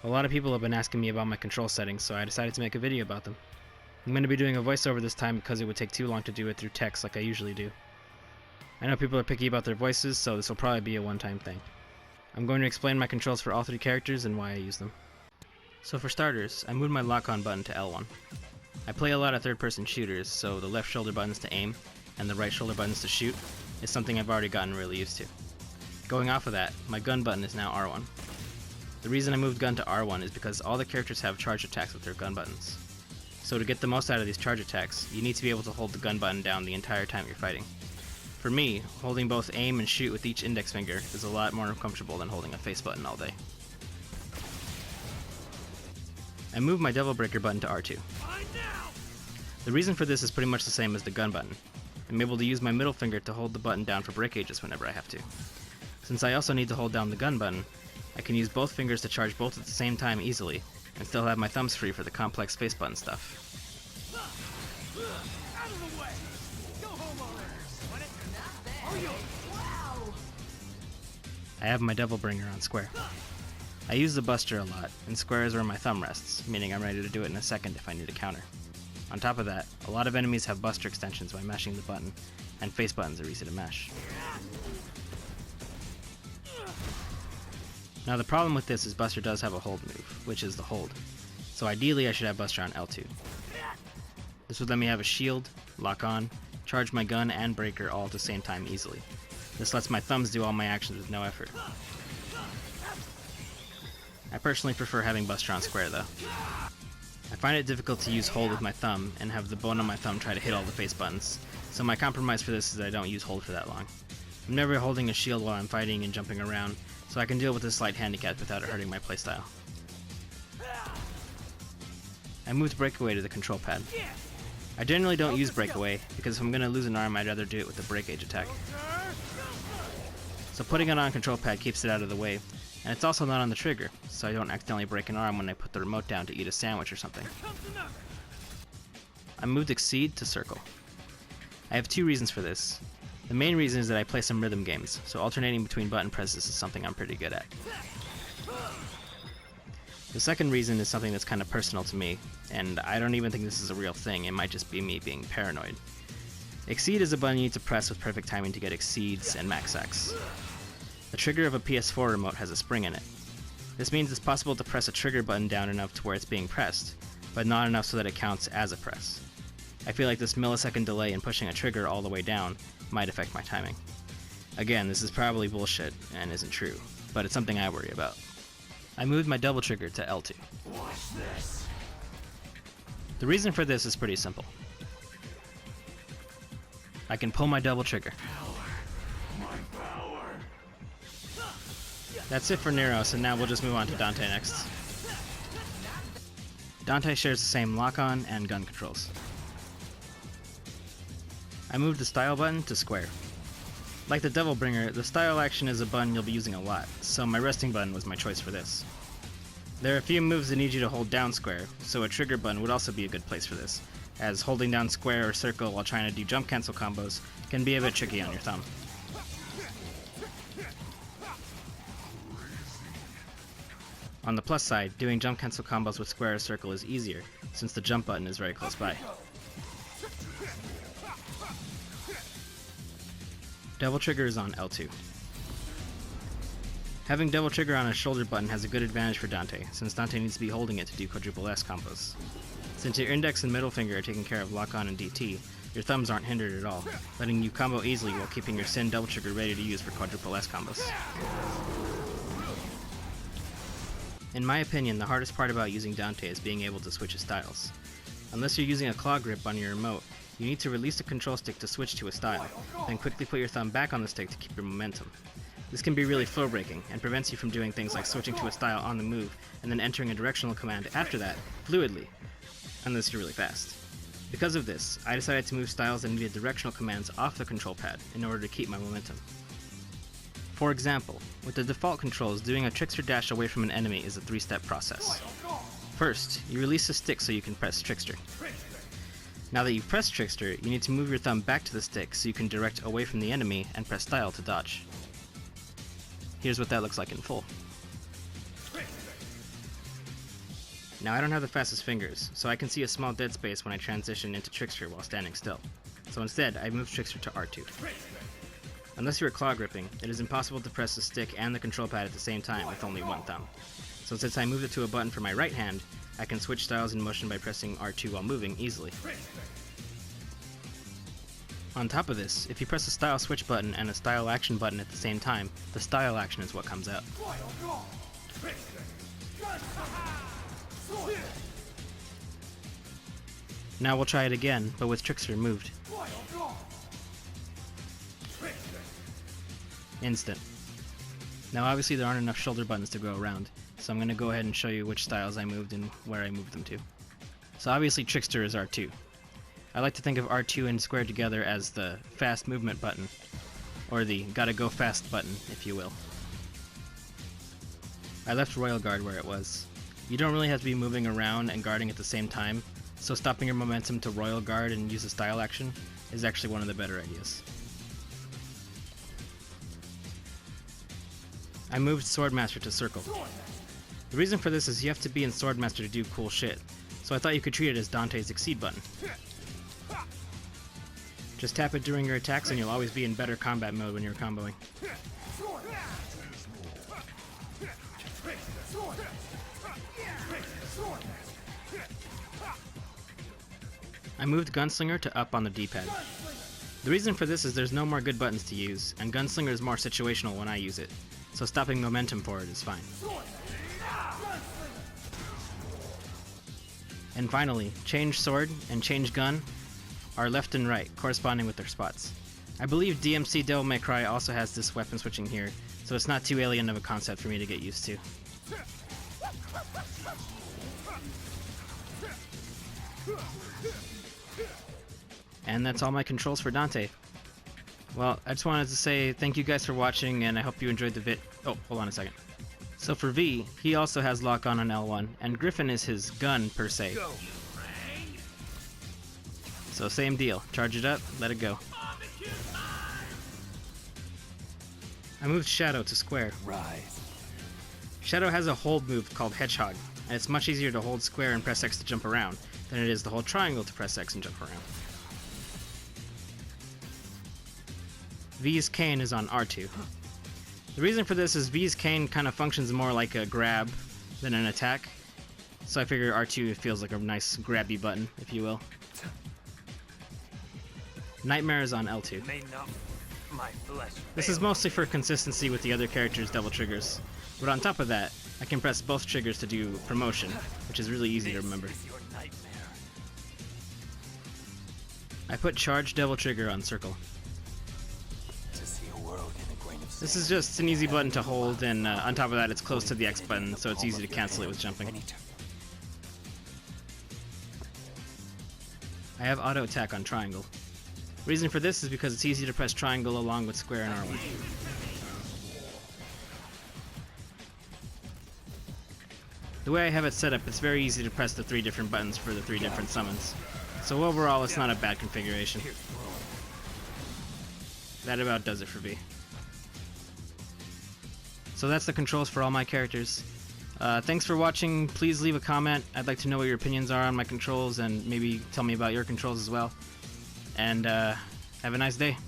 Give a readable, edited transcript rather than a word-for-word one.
A lot of people have been asking me about my control settings, so I decided to make a video about them. I'm going to be doing a voiceover this time because it would take too long to do it through text like I usually do. I know people are picky about their voices, so this will probably be a one-time thing. I'm going to explain my controls for all three characters and why I use them. So for starters, I moved my lock-on button to L1. I play a lot of third-person shooters, so the left shoulder buttons to aim and the right shoulder buttons to shoot is something I've already gotten really used to. Going off of that, my gun button is now R1. The reason I moved gun to R1 is because all the characters have charge attacks with their gun buttons. So to get the most out of these charge attacks, you need to be able to hold the gun button down the entire time you're fighting. For me, holding both aim and shoot with each index finger is a lot more comfortable than holding a face button all day. I moved my Devil Breaker button to R2. The reason for this is pretty much the same as the gun button. I'm able to use my middle finger to hold the button down for breakages whenever I have to. Since I also need to hold down the gun button, I can use both fingers to charge both at the same time easily, and still have my thumbs free for the complex face button stuff. Out of the way! Go home already! Wow! I have my Devil Bringer on square. I use the Buster a lot, and square is where my thumb rests, meaning I'm ready to do it in a second if I need a counter. On top of that, a lot of enemies have Buster extensions by mashing the button, and face buttons are easy to mash. Now the problem with this is Buster does have a hold move, which is the hold. So ideally I should have Buster on L2. This would let me have a shield, lock on, charge my gun and breaker all at the same time easily. This lets my thumbs do all my actions with no effort. I personally prefer having Buster on square though. I find it difficult to use hold with my thumb and have the bone on my thumb try to hit all the face buttons, so my compromise for this is that I don't use hold for that long. I'm never holding a shield while I'm fighting and jumping around, so I can deal with this slight handicap without it hurting my playstyle. I moved breakaway to the control pad. I generally don't use breakaway, because if I'm going to lose an arm I'd rather do it with a breakage attack. So putting it on control pad keeps it out of the way, and it's also not on the trigger, so I don't accidentally break an arm when I put the remote down to eat a sandwich or something. I moved exceed to circle. I have two reasons for this. The main reason is that I play some rhythm games, so alternating between button presses is something I'm pretty good at. The second reason is something that's kind of personal to me, and I don't even think this is a real thing, it might just be me being paranoid. Exceed is a button you need to press with perfect timing to get exceeds and max X. The trigger of a PS4 remote has a spring in it. This means it's possible to press a trigger button down enough to where it's being pressed, but not enough so that it counts as a press. I feel like this millisecond delay in pushing a trigger all the way down might affect my timing. Again, this is probably bullshit and isn't true, but it's something I worry about. I moved my double trigger to L2. Watch this. The reason for this is pretty simple. I can pull my double trigger. My power. That's it for Nero, so now we'll just move on to Dante next. Dante shares the same lock-on and gun controls. I moved the style button to square. Like the Devil Bringer, the style action is a button you'll be using a lot, so my resting button was my choice for this. There are a few moves that need you to hold down square, so a trigger button would also be a good place for this, as holding down square or circle while trying to do jump cancel combos can be a bit tricky on your thumb. On the plus side, doing jump cancel combos with square or circle is easier, since the jump button is very close by. Devil Trigger is on L2. Having Devil Trigger on a shoulder button has a good advantage for Dante, since Dante needs to be holding it to do quadruple S combos. Since your index and middle finger are taking care of lock-on and DT, your thumbs aren't hindered at all, letting you combo easily while keeping your Sin Double Trigger ready to use for quadruple S combos. In my opinion, the hardest part about using Dante is being able to switch his styles. Unless you're using a claw grip on your remote, you need to release the control stick to switch to a style, then quickly put your thumb back on the stick to keep your momentum. This can be really flow breaking, and prevents you from doing things like switching to a style on the move, and then entering a directional command after that, fluidly, unless you're really fast. Because of this, I decided to move styles that needed directional commands off the control pad in order to keep my momentum. For example, with the default controls, doing a trickster dash away from an enemy is a 3-step process. First, you release the stick so you can press trickster. Now that you've pressed trickster, you need to move your thumb back to the stick so you can direct away from the enemy and press style to dodge. Here's what that looks like in full. Now I don't have the fastest fingers, so I can see a small dead space when I transition into Trickster while standing still. So instead, I move Trickster to R2. Unless you are claw gripping, it is impossible to press the stick and the control pad at the same time with only one thumb. So since I moved it to a button for my right hand, I can switch styles in motion by pressing R2 while moving easily. On top of this, if you press a style switch button and a style action button at the same time, the style action is what comes out. Now we'll try it again, but with Trickster moved. Instant. Now obviously there aren't enough shoulder buttons to go around, so I'm going to go ahead and show you which styles I moved and where I moved them to. So obviously Trickster is R2. I like to think of R2 and square together as the fast movement button, or the gotta go fast button, if you will. I left Royal Guard where it was. You don't really have to be moving around and guarding at the same time, so stopping your momentum to Royal Guard and use a style action is actually one of the better ideas. I moved Swordmaster to circle. The reason for this is you have to be in Swordmaster to do cool shit, so I thought you could treat it as Dante's Exceed button. Just tap it during your attacks and you'll always be in better combat mode when you're comboing. I moved Gunslinger to up on the D-pad. The reason for this is there's no more good buttons to use, and Gunslinger is more situational when I use it, so stopping momentum for it is fine. And finally, change sword and change gun are left and right, corresponding with their spots. I believe DMC Devil May Cry also has this weapon switching here, so it's not too alien of a concept for me to get used to. And that's all my controls for Dante. Well, I just wanted to say thank you guys for watching, and I hope you enjoyed the vid. Oh, hold on a second. So for V, he also has lock on L1, and Griffin is his gun, per se. So same deal. Charge it up, let it go. I moved Shadow to square. Rise. Shadow has a hold move called Hedgehog, and it's much easier to hold square and press X to jump around than it is to hold triangle to press X and jump around. V's cane is on R2. The reason for this is V's cane kind of functions more like a grab than an attack, so I figure R2 feels like a nice grabby button, if you will. Nightmare is on L2. This is mostly for consistency with the other characters' double triggers, but on top of that, I can press both triggers to do promotion, which is really easy to remember. I put charge double trigger on circle. This is just an easy button to hold, and on top of that it's close to the X button, so it's easy to cancel it with jumping. I have auto attack on triangle. Reason for this is because it's easy to press triangle along with square and R1. The way I have it set up, it's very easy to press the 3 different buttons for the 3 different summons. So overall, it's not a bad configuration. That about does it for V. So that's the controls for all my characters. Thanks for watching. Please leave a comment. I'd like to know what your opinions are on my controls, and maybe tell me about your controls as well. And have a nice day.